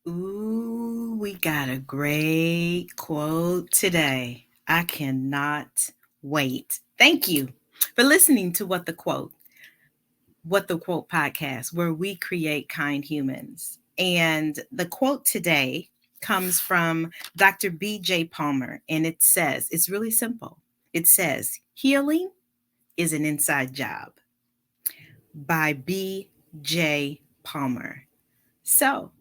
Ooh, we got a great quote today. I cannot wait. Thank you for listening to What the Quote podcast, where we create kind humans. And the quote today comes from Dr. B.J. Palmer, and it's really simple. It says, healing is an inside job by B.J. Palmer. So,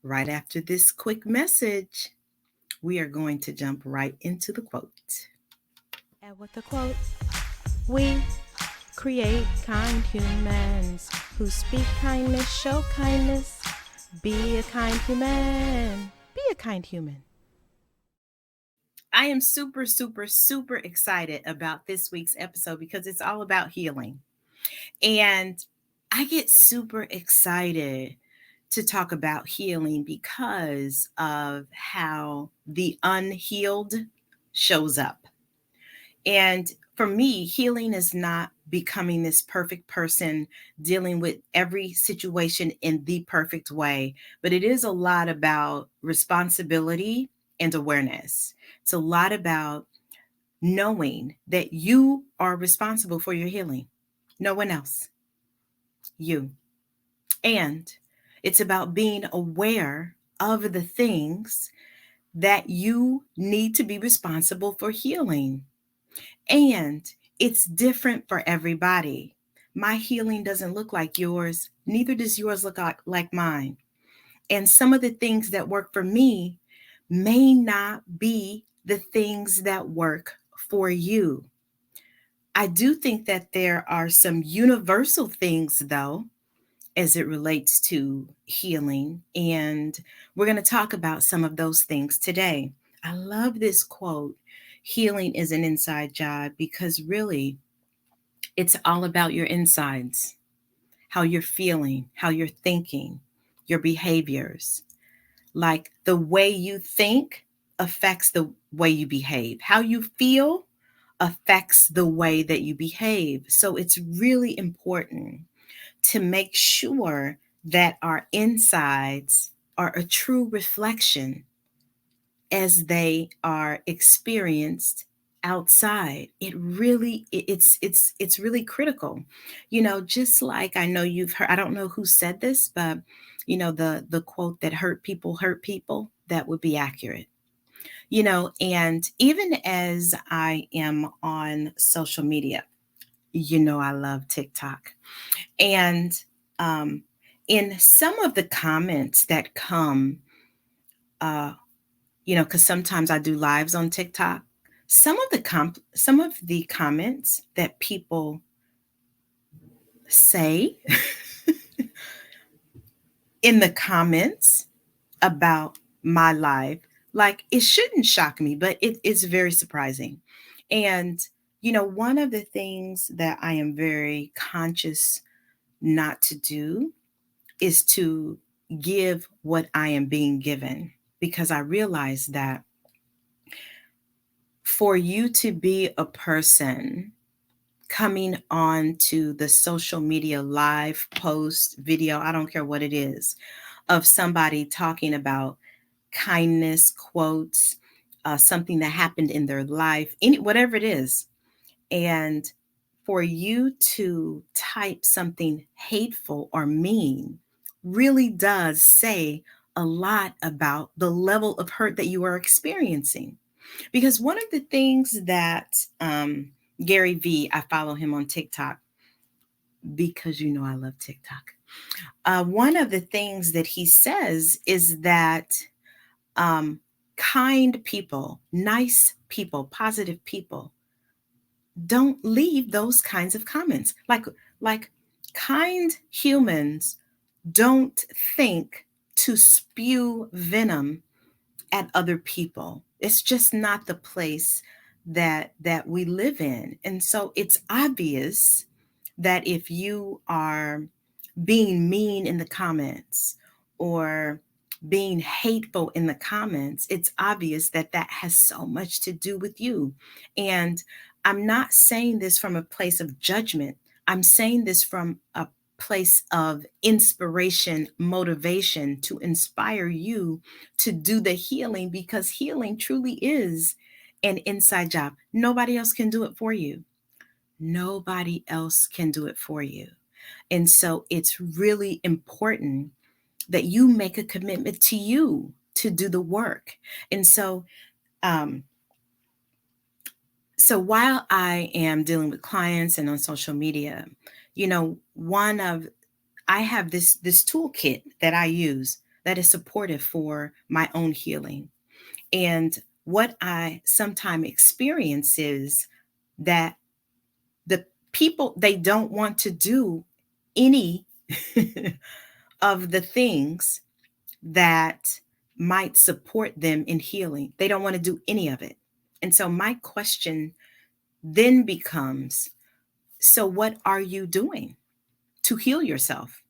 right after this quick message, we are going to jump right into the quote. And with the quote, we create kind humans who speak kindness, show kindness. Be a kind human. Be a kind human. I am super, super, super excited about this week's episode because it's all about healing. And I get super excited to talk about healing because of how the unhealed shows up. And for me, healing is not becoming this perfect person dealing with every situation in the perfect way, but it is a lot about responsibility and awareness. It's a lot about knowing that you are responsible for your healing, no one else, you. And it's about being aware of the things that you need to be responsible for healing. And it's different for everybody. My healing doesn't look like yours, neither does yours look like mine. And some of the things that work for me may not be the things that work for you. I do think that there are some universal things, though, as it relates to healing. And we're going to talk about some of those things today. I love this quote, healing is an inside job, because really it's all about your insides, how you're feeling, how you're thinking, your behaviors. Like the way you think affects the way you behave. How you feel affects the way that you behave. So it's really important to make sure that our insides are a true reflection as they are experienced outside. It's really critical. Just like, I know you've heard, I don't know who said this, but the quote that hurt people, that would be accurate. And even as I am on social media, I love TikTok. And um, in some of the comments that come, uh, because sometimes I do lives on TikTok, some of the comments that people say in the comments about my life, like, it shouldn't shock me, but it is very surprising. And one of the things that I am very conscious not to do is to give what I am being given, because I realize that for you to be a person coming on to the social media live post video, I don't care what it is, of somebody talking about kindness quotes, something that happened in their life, whatever it is, and for you to type something hateful or mean really does say a lot about the level of hurt that you are experiencing. Because one of the things that Gary V, I follow him on TikTok because I love TikTok. One of the things that he says is that um, kind people, nice people, positive people don't leave those kinds of comments. Like kind humans don't think to spew venom at other people. It's just not the place that we live in. And so it's obvious that if you are being mean in the comments or being hateful in the comments, it's obvious that that has so much to do with you. And I'm not saying this from a place of judgment. I'm saying this from a place of inspiration, motivation to inspire you to do the healing, because healing truly is an inside job. Nobody else can do it for you. Nobody else can do it for you. And so it's really important that you make a commitment to you to do the work. And um, so while I am dealing with clients and on social media, one of I have this toolkit that I use that is supportive for my own healing. And what I sometimes experience is that the people, they don't want to do any of the things that might support them in healing. They don't want to do any of it. And so my question then becomes, so what are you doing to heal yourself,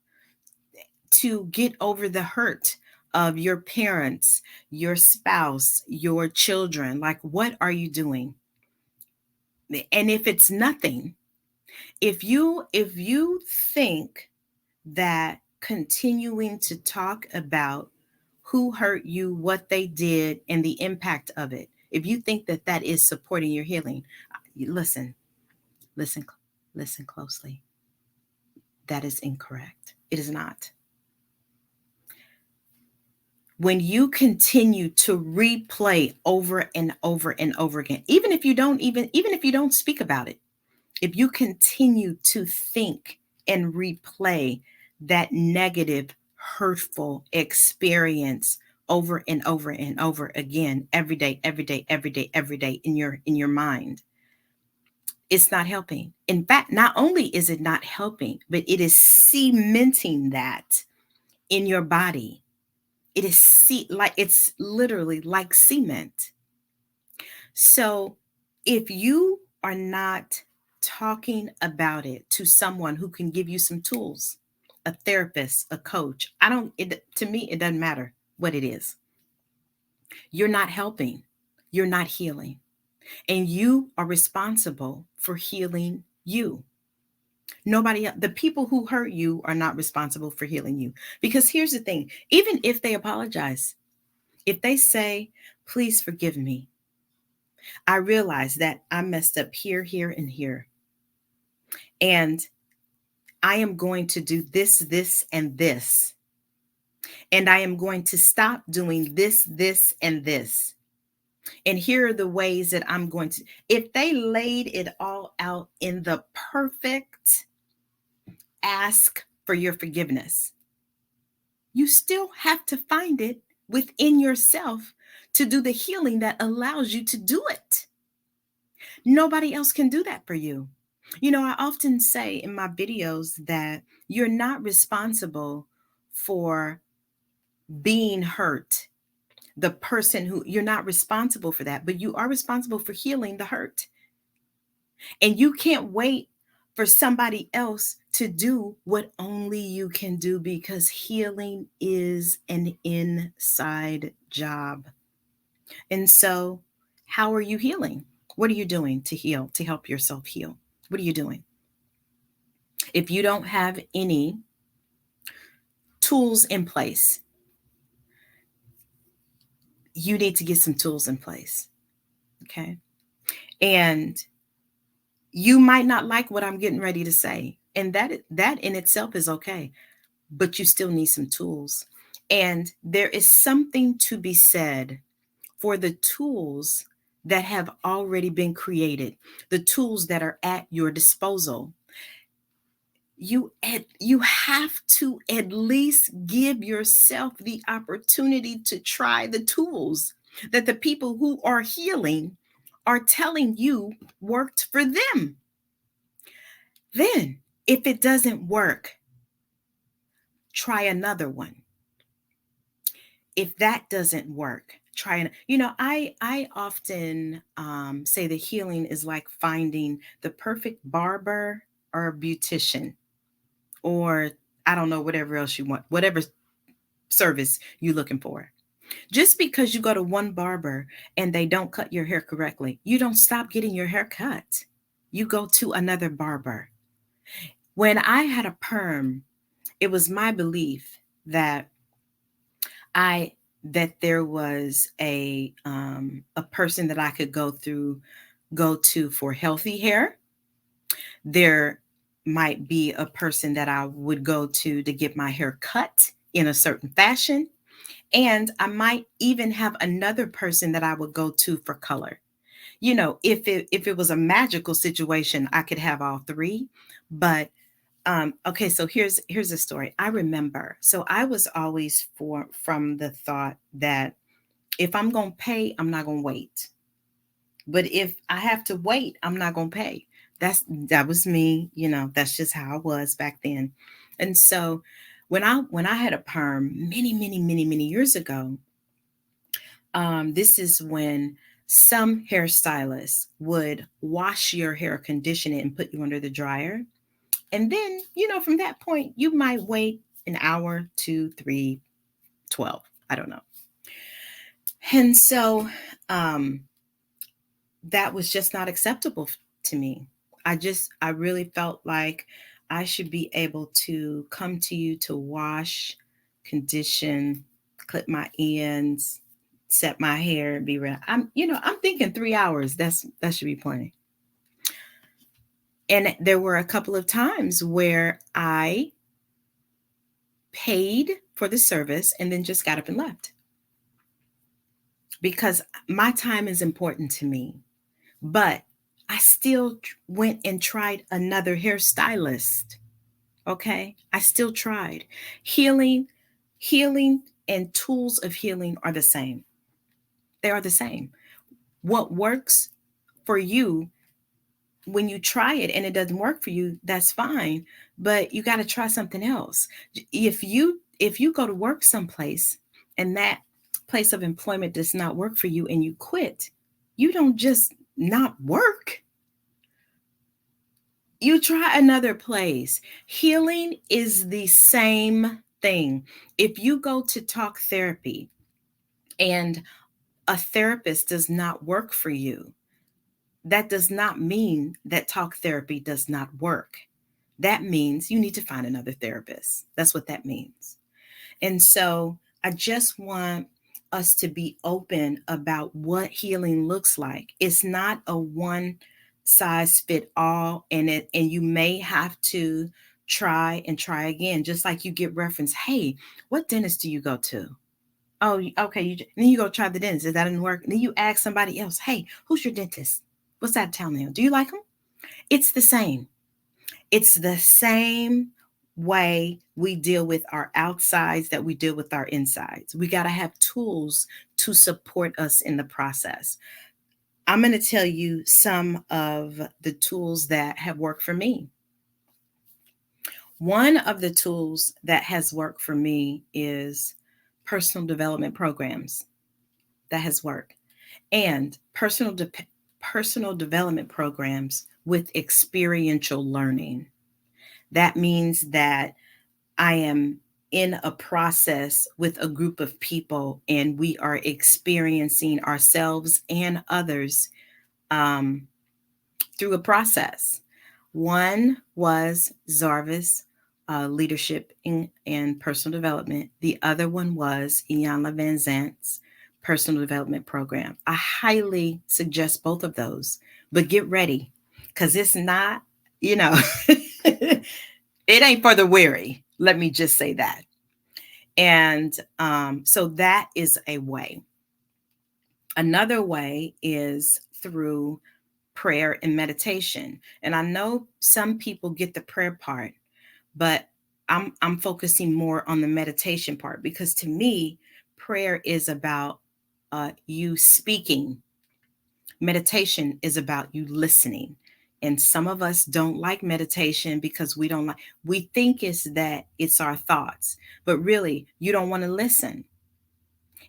to get over the hurt of your parents, your spouse, your children? Like, what are you doing? And if it's nothing, if you think that continuing to talk about who hurt you, what they did, and the impact of it, if you think that that is supporting your healing, listen, listen, listen closely. That is incorrect. It is not. When you continue to replay over and over and over again, even if you don't speak about it, if you continue to think and replay that negative, hurtful experience over and over and over again, every day, every day, every day, every day, in your mind, it's not helping. In fact, not only is it not helping, but it is cementing that in your body. It is like it's literally like cement. So if you are not talking about it to someone who can give you some tools, a therapist, a coach, to me, it doesn't matter what it is. You're not helping, you're not healing, and you are responsible for healing you. Nobody else, the people who hurt you are not responsible for healing you. Because here's the thing, even if they apologize, if they say, please forgive me, I realize that I messed up here, here, and here. And I am going to do this, this, and this. And I am going to stop doing this, this, and this. And here are the ways that I'm going to. If they laid it all out in the perfect ask for your forgiveness, you still have to find it within yourself to do the healing that allows you to do it. Nobody else can do that for you. I often say in my videos that you're not responsible for being hurt. The person who, you're not responsible for that, but you are responsible for healing the hurt. And you can't wait for somebody else to do what only you can do, because healing is an inside job. And so, how are you healing? What are you doing to heal, to help yourself heal? What are you doing? If you don't have any tools in place, you need to get some tools in place. Okay. And you might not like what I'm getting ready to say. And that in itself is okay. But you still need some tools. And there is something to be said for the tools that have already been created, the tools that are at your disposal. You have to at least give yourself the opportunity to try the tools that the people who are healing are telling you worked for them. Then, if it doesn't work, try another one. If that doesn't work, try an. I often say that healing is like finding the perfect barber or beautician, or I don't know, whatever else you want, whatever service you're looking for. Just because you go to one barber and they don't cut your hair correctly, you don't stop getting your hair cut. You go to another barber. When I had a perm, it was my belief that I that there was a person that I could go to for healthy hair. There might be a person that I would go to get my hair cut in a certain fashion, and I might even have another person that I would go to for color. If it was a magical situation, I could have all three. But okay, so here's a story. I remember. So I was always from the thought that if I'm gonna pay, I'm not gonna wait. But if I have to wait, I'm not gonna pay. That was me. That's just how I was back then. And so when I had a perm many, many, many, many years ago, this is when some hairstylists would wash your hair, condition it, and put you under the dryer. And then, from that point, you might wait an hour, two, three, 12. I don't know. And so that was just not acceptable to me. I really felt like I should be able to come to you to wash, condition, clip my ends, set my hair, and be ready. I'm thinking 3 hours. That should be plenty. And there were a couple of times where I paid for the service and then just got up and left because my time is important to me. But I still went and tried another hairstylist. Okay? I still tried. Healing and tools of healing are the same. They are the same. What works for you, when you try it and it doesn't work for you, that's fine, but you got to try something else. If you go to work someplace and that place of employment does not work for you and you quit, you don't just not work. You try another place. Healing is the same thing. If you go to talk therapy and a therapist does not work for you, that does not mean that talk therapy does not work. That means you need to find another therapist. That's what that means. And so I just want us to be open about what healing looks like. It's not a one size fit all, and you may have to try and try again, just like you get reference. Hey, what dentist do you go to? Oh, okay. Then you go try the dentist. If that didn't work, then you ask somebody else. Hey, who's your dentist? What's that town now? Do you like them? It's the same. It's the same way we deal with our outsides that we deal with our insides. We got to have tools to support us in the process. I'm going to tell you some of the tools that have worked for me. One of the tools that has worked for me is personal development programs. That has worked. And personal development programs with experiential learning. That means that I am in a process with a group of people and we are experiencing ourselves and others um, through a process. One was Zarvis Leadership and Personal Development. The other one was Iyanla Van Zant's Personal Development Program. I highly suggest both of those, but get ready because it's not, you know, it ain't for the weary. Let me just say that. And so that is a way. Another way is through prayer and meditation. And I know some people get the prayer part, but I'm focusing more on the meditation part because to me, prayer is about you speaking. Meditation is about you listening. And some of us don't like meditation because we think it's our thoughts, but really you don't want to listen.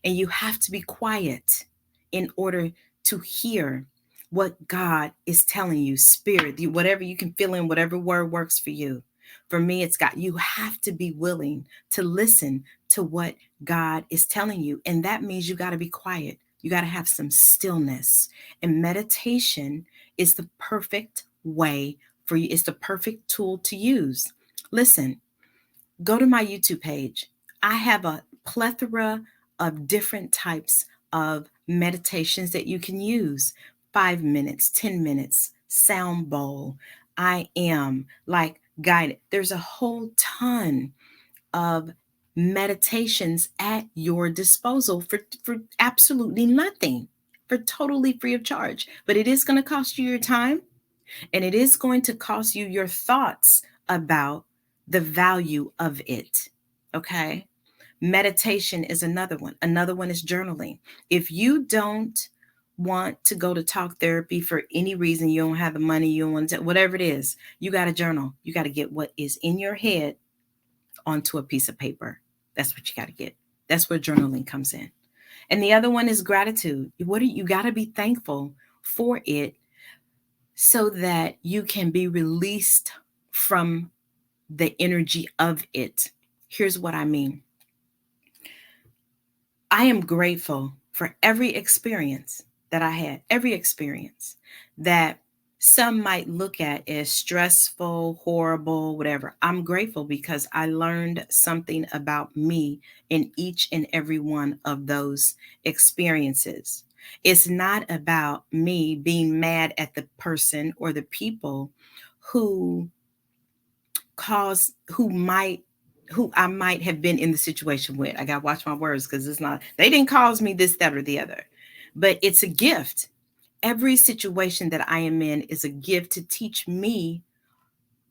And you have to be quiet in order to hear what God is telling you, spirit, whatever you can feel in, whatever word works for you. For me, it's God. You have to be willing to listen to what God is telling you. And that means you got to be quiet. You got to have some stillness. And meditation is the perfect way for you. It's the perfect tool to use. Listen, go to my YouTube page. I have a plethora of different types of meditations that you can use. 5 minutes, 10 minutes, sound bowl. I am like guided. There's a whole ton of meditations at your disposal for absolutely nothing, for totally free of charge. But it is going to cost you your time, and it is going to cost you your thoughts about the value of it. Okay. Meditation is another one. Another one is journaling. If you don't want to go to talk therapy for any reason, you don't have the money, you don't want to, whatever it is, you got to journal. You got to get what is in your head onto a piece of paper. That's what you got to get. That's where journaling comes in. And the other one is gratitude. What do you got to be thankful for it so that you can be released from the energy of it. Here's what I mean. I am grateful for every experience that I had, every experience that some might look at as stressful, horrible, whatever. I'm grateful because I learned something about me in each and every one of those experiences. It's not about me being mad at the person or the people who who might who I might have been in the situation with. I got to watch my words because it's not, they didn't cause me this, that, or the other. But it's a gift. Every situation that I am in is a gift to teach me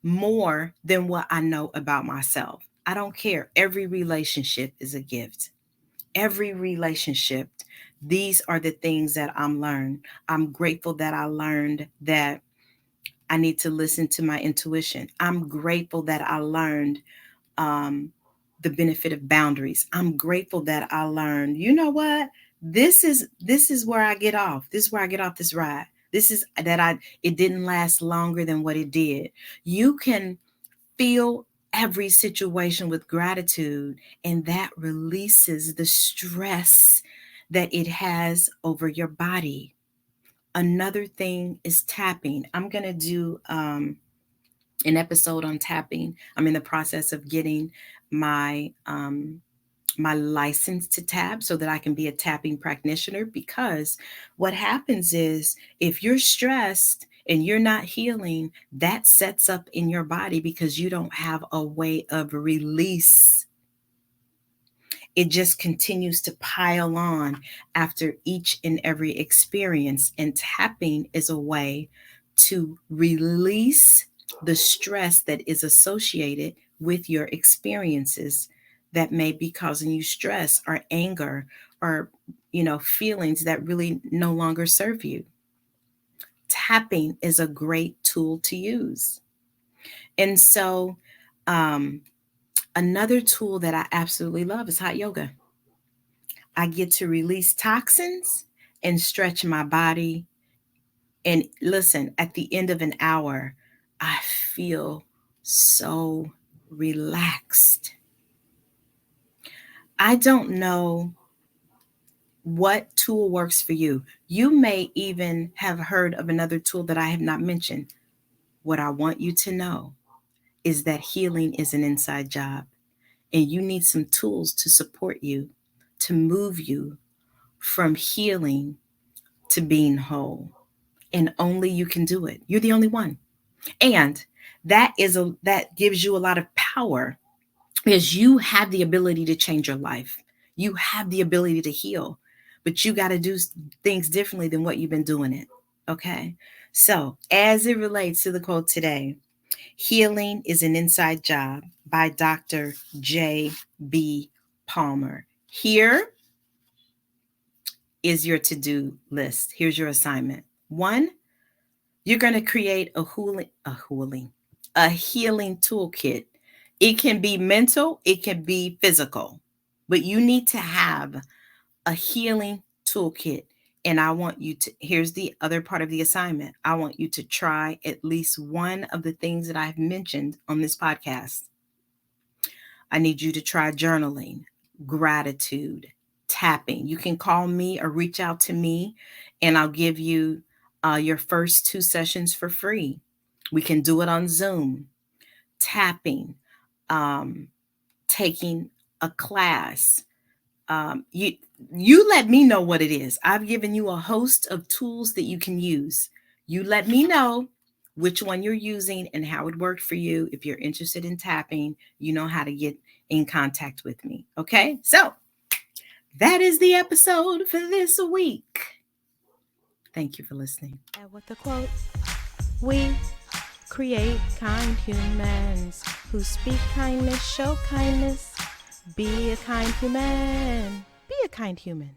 more than what I know about myself. I don't care. Every relationship is a gift. Every relationship. These are the things that I'm learned. I'm grateful that I learned that I need to listen to my intuition. I'm grateful that I learned um, the benefit of boundaries. I'm grateful that I learned, you know what? This is where I get off. This is where I get off this ride. This is that I it didn't last longer than what it did. You can feel every situation with gratitude, and that releases the stress that it has over your body. Another thing is tapping. I'm going to do an episode on tapping. I'm in the process of getting my my license to tap so that I can be a tapping practitioner, because what happens is if you're stressed and you're not healing, that sets up in your body because you don't have a way of release. It just continues to pile on after each and every experience. And tapping is a way to release the stress that is associated with your experiences that may be causing you stress or anger or feelings that really no longer serve you. Tapping is a great tool to use. And so another tool that I absolutely love is hot yoga. I get to release toxins and stretch my body. And listen, at the end of an hour, I feel so relaxed. I don't know what tool works for you. You may even have heard of another tool that I have not mentioned. What I want you to know is that healing is an inside job, and you need some tools to support you, to move you from healing to being whole. And only you can do it. You're the only one. And that gives you a lot of power because you have the ability to change your life. You have the ability to heal, but you got to do things differently than what you've been doing it. Okay? So, as it relates to the quote today, healing is an inside job by Dr. J.B. Palmer. Here is your to-do list. Here's your assignment. 1, you're going to create a healing toolkit. It can be mental, it can be physical, but you need to have a healing toolkit. And I want you to, here's the other part of the assignment. I want you to try at least one of the things that I've mentioned on this podcast. I need you to try journaling, gratitude, tapping. You can call me or reach out to me, and I'll give you your first 2 sessions for free. We can do it on Zoom, tapping, um, taking a class. You let me know what it is. I've given you a host of tools that you can use. You let me know which one you're using and how it worked for you. If you're interested in tapping, you know how to get in contact with me. Okay? So, that is the episode for this week. Thank you for listening. And with the quotes, we create kind humans who speak kindness, show kindness. Be a kind human. Be a kind human.